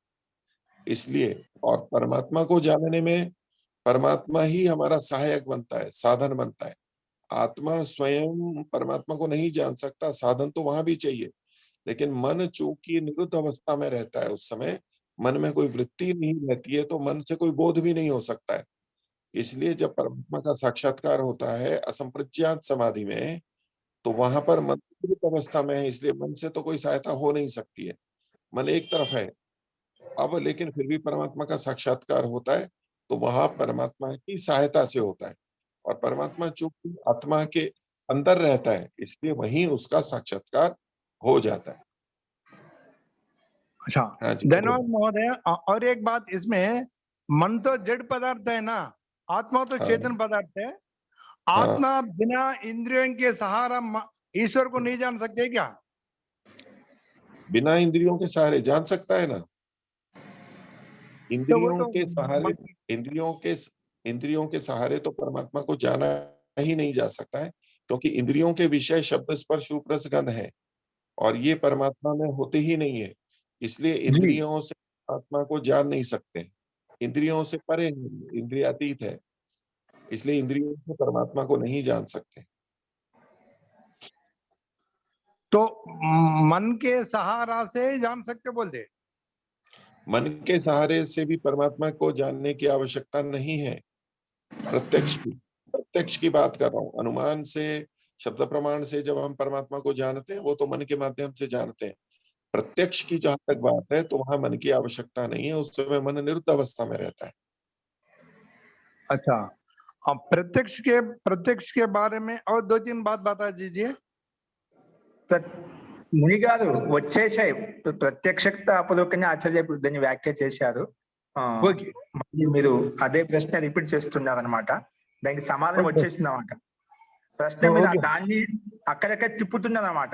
इसलिए और परमात्मा को जानने में परमात्मा ही हमारा सहायक बनता है, साधन बनता है। आत्मा स्वयं परमात्मा को नहीं जान सकता, साधन तो वहां भी चाहिए। लेकिन मन चूंकि निरुद्ध अवस्था में रहता है, उस समय मन में कोई वृत्ति नहीं रहती है, तो मन से कोई बोध भी नहीं हो सकता है। इसलिए जब परमात्मा का साक्षात्कार होता है असंप्रज्ञात समाधि में, तो वहां पर मन निरुद्ध अवस्था में है, इसलिए मन से तो कोई सहायता हो नहीं सकती है। मन एक तरफ है। अब लेकिन फिर भी परमात्मा का साक्षात्कार होता है, तो वहां परमात्मा की सहायता से होता है। और परमात्मा चूंकि आत्मा के अंदर रहता है, इसलिए वहीं उसका साक्षात्कार हो जाता है। अच्छा, हाँ जी, धन्यवाद महोदय। और एक बात इसमें, मन तो जड़ पदार्थ है ना, आत्मा तो हाँ, चेतन पदार्थ है। हाँ। आत्मा बिना इंद्रियों के सहारा ईश्वर को नहीं जान सकते क्या? बिना इंद्रियों के सहारे जान सकता है ना। तो वो इंद्रियों तो के सहारे, मन- इंद्रियों के सहारे तो परमात्मा को जाना ही नहीं जा सकता है, क्योंकि इंद्रियों के विषय शब्द स्पर्श रूप रस गंध है, और ये परमात्मा में होते ही नहीं है। इसलिए जी। इंद्रियों से आत्मा को जान नहीं सकते। इंद्रियों से परे है, इंद्रियातीत है, इसलिए इंद्रियों से परमात्मा को नहीं जान सकते। तो मन के सहारा से जान सकते बोलते? मन के सहारे से भी परमात्मा को जानने की आवश्यकता नहीं है। प्रत्यक्ष की बात कर रहा हूँ। अनुमान से, शब्द प्रमाण से जब हम परमात्मा को जानते हैं, वो तो मन के माध्यम से जानते हैं। प्रत्यक्ष की जहां तक बात है, तो वहां मन की आवश्यकता नहीं है, उस समय मन निरुद्ध अवस्था में रहता है। अच्छा, अब प्रत्यक्ष के बारे में और दो तीन बात बता दीजिए। ముని గారు వచ్చేసాయి. ప్రత్యక్షత అపలోకంగా ఆచార్య ఇప్పుడు దాన్ని వ్యాఖ్య చేశారు. ఓకే. మళ్ళీ మీరు అదే ప్రశ్న రిపీట్ చేస్తున్నారు అనమాట. దానికి సమాధానం ఓకే. వచ్చేసింది అనమాట. ప్రశ్న మీద ఓకే. దాన్ని అక్కడక్కడ తిప్పుతున్నారు అనమాట.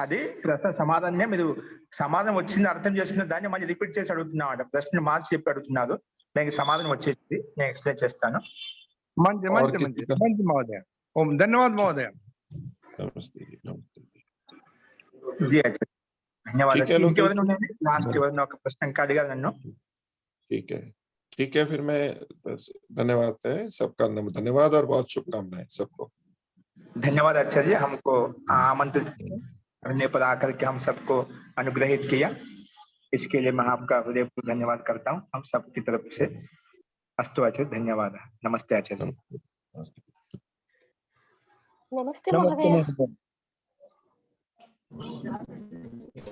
అది ప్రశ్న సమాధానమే మీరు సమాధానం వచ్చింది అర్థం చేసుకున్న దాన్ని మళ్ళీ రిపీట్ చేసి అడుగుతున్నమాట. ప్రశ్న మార్చి చెప్పి అడుగుతున్నారు. దానికి సమాధానం వచ్చేసింది. నేను ఎక్స్ప్లెయిన్ చేస్తాను. మంచి మంచి మంచి మంచి మహోదయ. ఓం ధన్యవాद మహోదయ. नमस्ते जी, नमस्ते जी। జీ ఆచార్య ధన్యవాదాలు. ठीक है, लोकेश ఇంకెవరైనా जी। ఉన్నాయండి? లాస్ట్ ఎవరైనా ఒక ప్రశ్న ఇంకా అడిగారు నన్ను. ठीक है, फिर मैं बस धन्यवाद है सबका, धन्यवाद और बहुत शुभकामनाएं सबको। धन्यवाद आचार्य, हमको आमंत्रित किया, धरने पर आकर के हम सबको अनुग्रहित किया, इसके लिए मैं आपका हृदयपूर्वक धन्यवाद करता हूँ हम सबकी तरफ से। अस्तु आचार्य, धन्यवाद। नमस्ते आचार्य। नमस्ते नमस्ते महोदय। महोदय।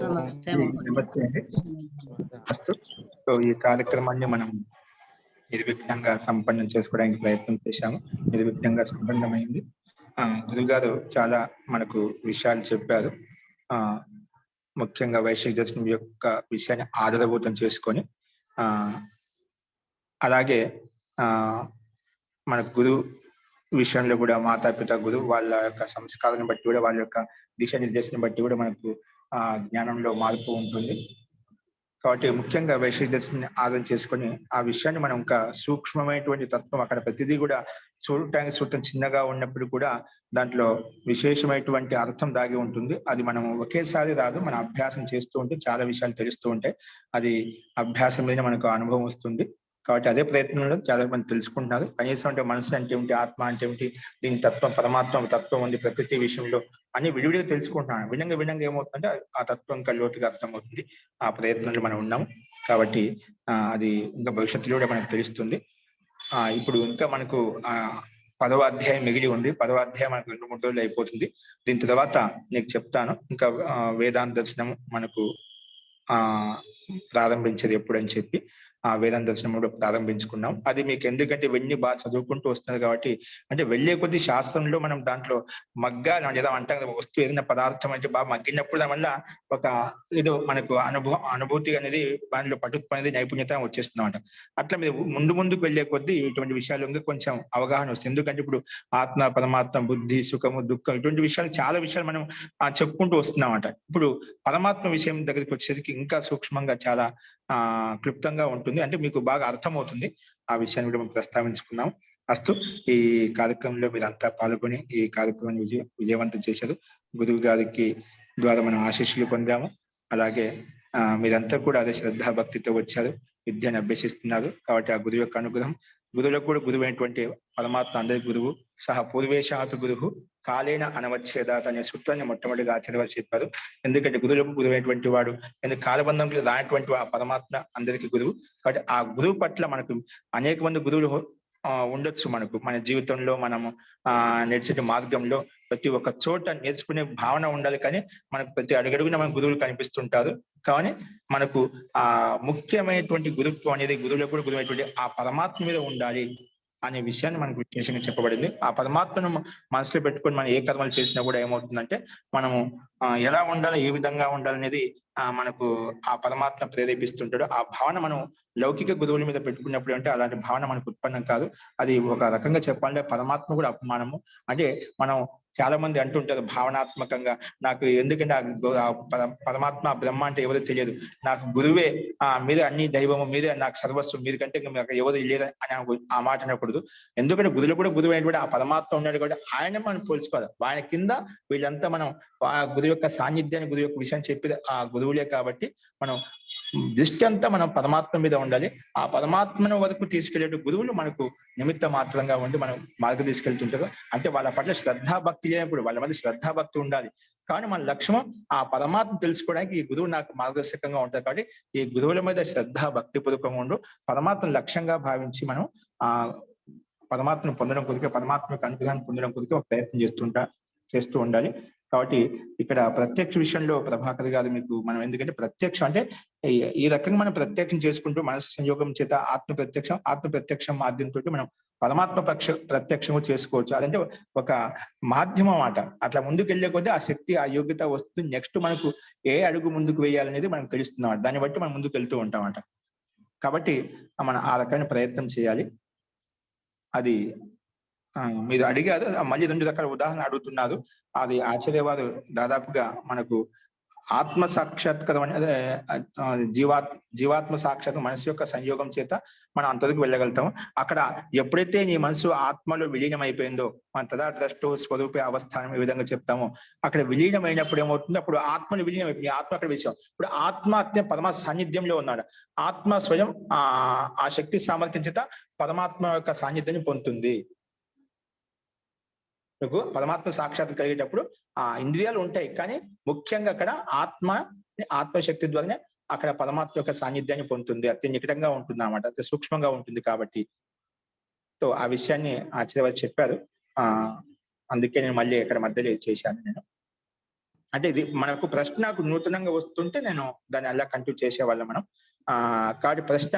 నమస్తే जी, మహోదయ. नमस्ते अंడి. अस्तु, तो ఈ కార్యక్రమాన్ని మనం నిర్విఘ్నంగా సంపన్నం చేసుకోవడానికి ప్రయత్నం చేశాము. నిర్విఘ్నంగా సంపన్నమైంది. గురుగారు చాలా మనకు విషయాలు చెప్పారు. ముఖ్యంగా వైశిక దర్శనం యొక్క విషయాన్ని ఆధారభూతం చేసుకొని అలాగే మన గురువు విషయంలో కూడా మాతాపిత గురువు వాళ్ళ యొక్క సంస్కారాన్ని బట్టి కూడా వాళ్ళ యొక్క దిశానిర్దేశం బట్టి కూడా మనకు జ్ఞానంలో మార్పు ఉంటుంది. కాబట్టి ముఖ్యంగా వైశిక దర్శనాన్ని ఆధారం చేసుకొని ఆ విషయాన్ని మనం ఇంకా సూక్ష్మమైనటువంటి తత్వం, అక్కడ ప్రతిదీ కూడా చూడటానికి సూత్రం చిన్నగా ఉన్నప్పుడు కూడా దాంట్లో విశేషమైనటువంటి అర్థం దాగి ఉంటుంది. అది మనం ఒకేసారి రాదు, మన అభ్యాసం చేస్తూ ఉంటే చాలా విషయాలు తెలుస్తూ ఉంటాయి. అది అభ్యాసం మీద మనకు అనుభవం వస్తుంది. కాబట్టి అదే ప్రయత్నంలో చాలా మంది తెలుసుకుంటున్నారు. కనీసం అంటే మనసు అంటే ఏమిటి, ఆత్మ అంటే ఏమిటి, దీని తత్వం, పరమాత్మ తత్వం ఉంది ప్రకృతి విషయంలో అని విడివిడిగా తెలుసుకుంటున్నాను. వినంగా ఏమవుతుందంటే ఆ తత్వం ఇంకా లోతుగా అర్థమవుతుంది. ఆ ప్రయత్నంలో మనం ఉన్నాము. కాబట్టి అది ఇంకా భవిష్యత్తులో కూడా మనకు తెలుస్తుంది. ఇప్పుడు ఇంకా మనకు 10వ అధ్యాయం మిగిలి ఉంది. 10వ అధ్యాయం మనకు 2-3 రోజులు అయిపోతుంది. దీని తర్వాత నీకు చెప్తాను ఇంకా వేదాంత దర్శనం మనకు ప్రారంభించేది ఎప్పుడని చెప్పి వేదాంత దర్శనం కూడా ప్రారంభించుకున్నాం. అది మీకు ఎందుకంటే ఇవన్నీ బాగా చదువుకుంటూ వస్తున్నారు కాబట్టి, అంటే వెళ్ళే కొద్ది శాస్త్రంలో మనం దాంట్లో మగ్గాలి ఏదో అంటాం కదా, వస్తువు ఏదైనా పదార్థం అంటే బాగా మగ్గినప్పుడు దాని వల్ల ఒక ఏదో మనకు అనుభూతి అనేది దానిలో పటుత్వం అనేది నైపుణ్యత వచ్చేస్తుంది అనమాట. అట్లా మీరు ముందుకు వెళ్ళే కొద్దీ ఇటువంటి విషయాలు ఇంకా కొంచెం అవగాహన వస్తుంది. ఎందుకంటే ఇప్పుడు ఆత్మ, పరమాత్మ, బుద్ధి, సుఖము, దుఃఖం ఇటువంటి విషయాలు చాలా విషయాలు మనం చెప్పుకుంటూ వస్తున్నాం అన్నమాట. ఇప్పుడు పరమాత్మ విషయం దగ్గరికి వచ్చేసరికి ఇంకా సూక్ష్మంగా చాలా క్లుప్తంగా ఉంటుంది. అంటే మీకు బాగా అర్థమవుతుంది. ఆ విషయాన్ని కూడా మనం ప్రస్తావించుకున్నాం. అస్తు ఈ కార్యక్రమంలో మీరంతా పాల్గొని ఈ కార్యక్రమాన్ని విజయవంతం చేశారు. గురువు గారికి ద్వారా మనం ఆశీస్సులు పొందాము. అలాగే మీరంతా కూడా అదే శ్రద్ధా భక్తితో వచ్చారు, విద్యను అభ్యసిస్తున్నారు. కాబట్టి ఆ గురువు యొక్క అనుగ్రహం, గురువులకు కూడా గురువు అయినటువంటి పరమాత్మ అందరి గురువు, సహ పూర్వేశాతు గురువు కాలేన అనవచ్చేదాత అనే సూత్రాన్ని మొట్టమొదటిగా ఆచార్యవారు చెప్పారు. ఎందుకంటే గురువులకు గురువైనటువంటి వాడు కాలబంధంలో రానటువంటి ఆ పరమాత్మ అందరికీ గురువు. కాబట్టి ఆ గురువు పట్ల మనకు అనేక మంది గురువులు ఉండొచ్చు. మనకు మన జీవితంలో మనము నడిచే మార్గంలో ప్రతి ఒక్క చోట నేర్చుకునే భావన ఉండాలి. కానీ మనకు ప్రతి అడుగడుగున మన గురువులు కనిపిస్తుంటారు. కానీ మనకు ముఖ్యమైనటువంటి గురుత్వం అనేది గురువులకు కూడా గురువైనటువంటి ఆ పరమాత్మ మీద ఉండాలి అనే విషయాన్ని మనకు విశేషంగా చెప్పబడింది. ఆ పరమాత్మను మనసులో పెట్టుకొని మనం ఏ కర్మలు చేసినా కూడా ఏమవుతుందంటే మనము ఎలా ఉండాలి, ఏ విధంగా ఉండాలనేది మనకు ఆ పరమాత్మ ప్రేరేపిస్తుంటాడు. ఆ భావన మనం లౌకిక గురువుల మీద పెట్టుకున్నప్పుడు అంటే అలాంటి భావన మనకు ఉత్పన్నం కాదు. అది ఒక రకంగా చెప్పాలంటే పరమాత్మ కూడా అపమానము. అంటే మనం చాలా మంది అంటుంటారు భావనాత్మకంగా, నాకు ఎందుకంటే పరమాత్మ బ్రహ్మ అంటే ఎవరో తెలియదు, నాకు గురువే మీరే అన్ని దైవము, మీరే నాకు సర్వస్వం, మీరు కంటే నాకు ఎవరు లేదు అని ఆ మాట అనకూడదు. ఎందుకంటే గురువులు కూడా గురువు అయినటువంటి ఆ పరమాత్మ ఉన్నాడు కాబట్టి ఆయన మనం పోల్చుకోవాలి. ఆయన కింద వీళ్ళంతా మనం గురువు యొక్క సాన్నిధ్యాన్ని, గురువు యొక్క విషయాన్ని చెప్పి ఆ గురువులే కాబట్టి మనం దృష్టి అంతా మనం పరమాత్మ మీద ఉండాలి. ఆ పరమాత్మను వరకు తీసుకెళ్లే గురువులు మనకు నిమిత్త మాత్రంగా ఉండి మనం మార్గం తీసుకెళ్తుంటారు. అంటే వాళ్ళ పట్ల శ్రద్ధాభక్తి లేనప్పుడు వాళ్ళ మధ్య శ్రద్ధాభక్తి ఉండాలి. కానీ మన లక్ష్యం ఆ పరమాత్మ తెలుసుకోవడానికి ఈ గురువు నాకు మార్గదర్శకంగా ఉంటారు. కాబట్టి ఈ గురువుల మీద శ్రద్ధ భక్తి పూర్వకంగా ఉండు పరమాత్మను లక్ష్యంగా భావించి మనం పరమాత్మను పొందడం కొరికే, పరమాత్మ యొక్క అనుగ్రహాన్ని పొందడం కొరికే ఒక ప్రయత్నం చేస్తూ ఉండాలి. కాబట్టి ఇక్కడ ప్రత్యక్ష విషయంలో ప్రభాకర్ గారు మీకు మనం ఎందుకంటే ప్రత్యక్షం అంటే ఈ రకంగా మనం ప్రత్యక్షం చేసుకుంటూ మనసు సంయోగం చేత ఆత్మ ప్రత్యక్షం మాధ్యంతో మనం పరమాత్మ ప్రత్యక్షము చేసుకోవచ్చు. అదంటే ఒక మాధ్యమం అన్నమాట. అట్లా ముందుకు వెళ్ళే కొద్దీ ఆ శక్తి, ఆ యోగ్యత వస్తుంది. నెక్స్ట్ మనకు ఏ అడుగు ముందుకు వేయాలనేది మనకు తెలుస్తుంది. దాన్ని బట్టి మనం ముందుకు వెళ్తూ ఉంటామట. కాబట్టి మనం ఆ రకమైన ప్రయత్నం చేయాలి. అది మీరు అడిగారు, మళ్ళీ 2 రకాల ఉదాహరణ అడుగుతున్నారు. అది ఆచార్యవారు దాదాపుగా మనకు ఆత్మ సాక్షాత్కారం అనేది జీవాత్మ సాక్షాత్ మనసు యొక్క సంయోగం చేత మనం అంతవరకు వెళ్ళగలుగుతాం. అక్కడ ఎప్పుడైతే నీ మనసు ఆత్మలో విలీనం అయిపోయిందో, మన తదా ద్రష్టో స్వరూపే అవస్థానం ఈ విధంగా చెప్తామో, అక్కడ విలీనమైనప్పుడు ఏమవుతుంది, అప్పుడు ఆత్మను విలీనం అయిపోయింది. ఆత్మ అక్కడ విషయం. ఇప్పుడు ఆత్మ పరమాత్మ సాన్నిధ్యంలో ఉన్నాడు. ఆత్మ స్వయం ఆ శక్తి సామర్థ్యం చేత పరమాత్మ యొక్క సాన్నిధ్యాన్ని పొందుతుంది. పరమాత్మ సాక్షాత్ కలిగేటప్పుడు ఆ ఇంద్రియాలు ఉంటాయి, కానీ ముఖ్యంగా అక్కడ ఆత్మశక్తి ద్వారానే అక్కడ పరమాత్మ యొక్క సాన్నిధ్యాన్ని పొందుతుంది. అత్యంత నికటంగా ఉంటుంది అన్నమాట, అత్యంత సూక్ష్మంగా ఉంటుంది. కాబట్టి ఆ విషయాన్ని ఆచార్యవారు చెప్పారు. అందుకే నేను మళ్ళీ ఇక్కడ మధ్యలో చేశాను. నేను అంటే ఇది మనకు ప్రశ్న నాకు నూతనంగా వస్తుంటే నేను దాన్ని అలా కంటిన్యూ చేసేవాళ్ళం మనం. కాబట్టి ప్రశ్న